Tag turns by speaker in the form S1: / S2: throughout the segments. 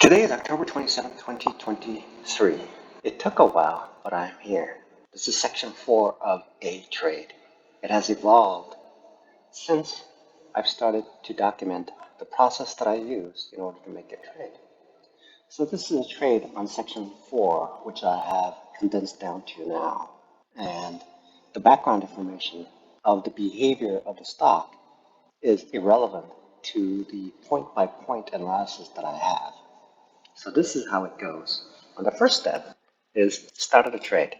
S1: Today is October 27th, 2023. It took a while, but I'm here. This is section 4 of a trade. It has evolved since I've started to document the process that I use in order to make a trade. So this is a trade on section 4, which I have condensed down to now. And the background information of the behavior of the stock is irrelevant to the point-by-point analysis that I have. So this is how it goes. And the first step is start a trade.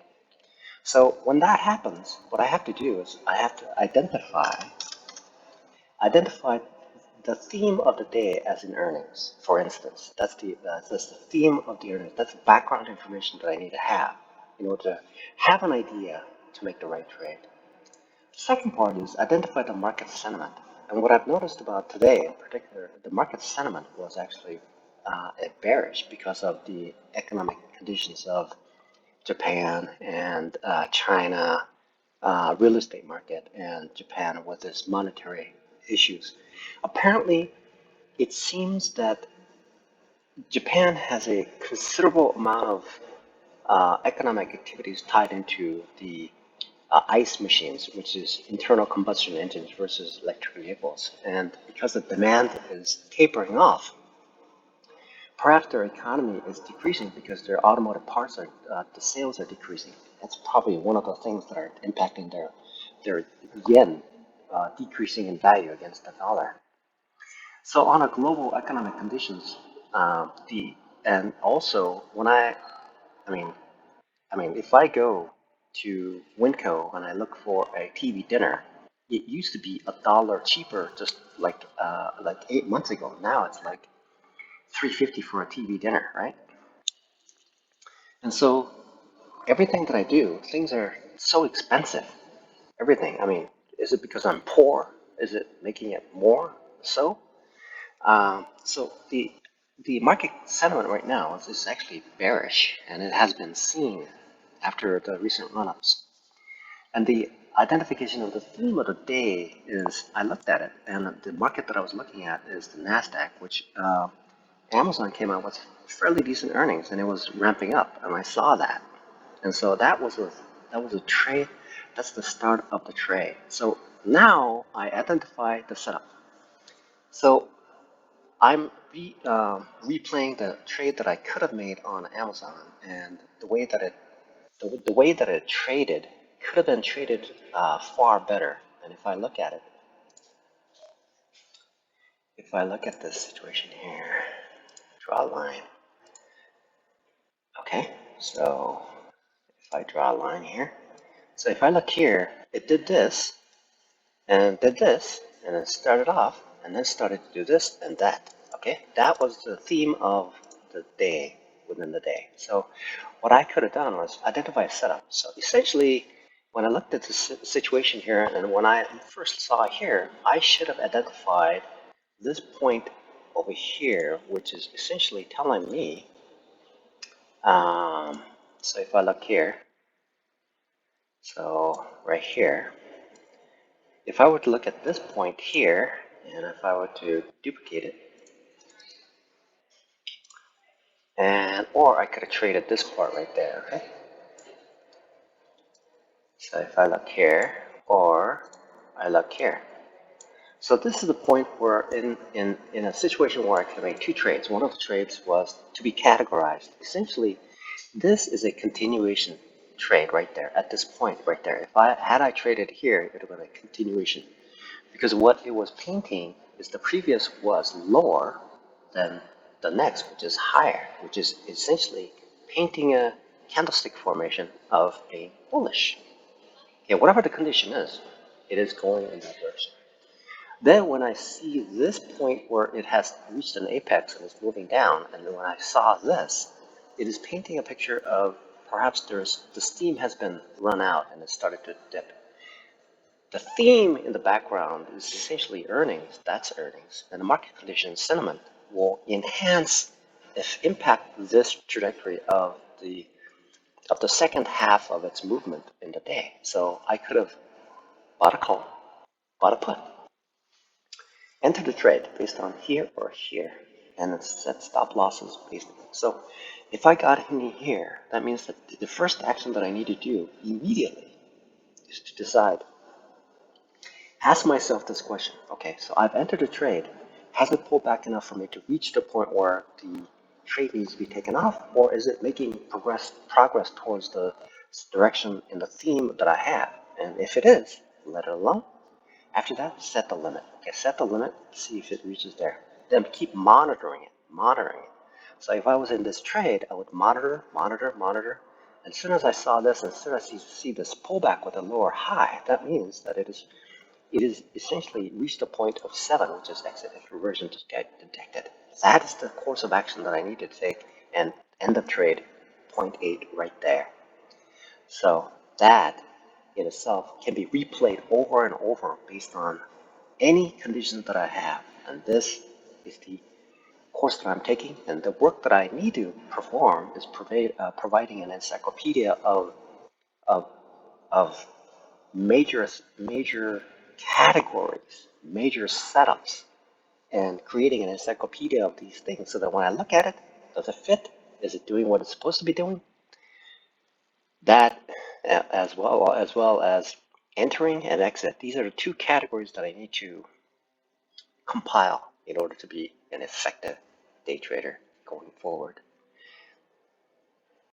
S1: So when that happens, what I have to do is I have to identify the theme of the day as in earnings. For instance, that's the theme of the earnings. That's the background information that I need to have in order to have an idea to make the right trade. The second part is identify the market sentiment. And what I've noticed about today in particular, the market sentiment was actually bearish because of the economic conditions of Japan and China, real estate market, and Japan with its monetary issues. Apparently, it seems that Japan has a considerable amount of economic activities tied into the ICE machines, which is internal combustion engines versus electric vehicles. And because the demand is tapering off, perhaps their economy is decreasing because their automotive parts are, the sales are decreasing. That's probably one of the things that are impacting their yen decreasing in value against the dollar. So on a global economic conditions, and also when if I go to Winco and I look for a TV dinner, it used to be $1 cheaper just like 8 months ago. Now it's like $3.50 for a TV dinner, right? And so everything that I do, things are so expensive. Everything. Is it because I'm poor? Is it making it more so? So the market sentiment right now is actually bearish, and it has been seen after the recent run-ups. And the identification of the theme of the day is, I looked at it, and the market that I was looking at is the NASDAQ, which Amazon came out with fairly decent earnings, and it was ramping up, and I saw that. And so that was a trade. That's the start of the trade. So now I identify the setup. So I'm replaying the trade that I could have made on Amazon, and the way that it traded could have been traded far better. And if I look at this situation here, draw a line. Okay, so if I draw a line here, so if I look here, it did this, and did this, and it started off, and then started to do this and that. Okay, that was the theme of the day within the day. So what I could have done was identify a setup. So essentially, when I looked at the situation here, and when I first saw here, I should have identified this point over here, which is essentially telling me, so if I look here, so right here, if I were to look at this point here, and if I were to duplicate it, or I could have traded this part right there, okay? So if I look here, or I look here. So this is the point where in a situation where I could make two trades. One of the trades was to be categorized. Essentially, this is a continuation trade right there, at this point right there. If I traded here, it would have been a continuation. Because what it was painting is the previous was lower than the next, which is higher, which is essentially painting a candlestick formation of a bullish. Okay, whatever the condition is, it is going in that direction. Then when I see this point where it has reached an apex and is moving down, and then when I saw this, it is painting a picture of perhaps the steam has been run out and it started to dip. The theme in the background is essentially earnings. That's earnings. And the market conditions sentiment will enhance, impact this trajectory of the second half of its movement in the day. So I could have bought a call, bought a put, enter the trade based on here or here. and then set stop losses based on it. So if I got in here, that means that the first action that I need to do immediately is to decide, ask myself this question. Okay, so I've entered a trade. Has it pulled back enough for me to reach the point where the trade needs to be taken off, or is it making progress towards the direction in the theme that I have? And if it is, let it alone. After that, set the limit. Okay, set the limit, see if it reaches there. Then keep monitoring it, monitoring it. So if I was in this trade, I would monitor, monitor, monitor. And as soon as I saw this, and as soon as I see this pullback with a lower high, that means that it is essentially reached a point of 7, which is exit if reversion detected. That is the course of action that I need to take and end of trade, point 8 right there. So that in itself can be replayed over and over based on any conditions that I have. And this is the course that I'm taking, and the work that I need to perform is providing an encyclopedia of, of major categories, major setups, and creating an encyclopedia of these things so that when I look at it, does it fit? Is it doing what it's supposed to be doing? That, as well as entering and exit. These are the two categories that I need to compile in order to be an effective day trader going forward.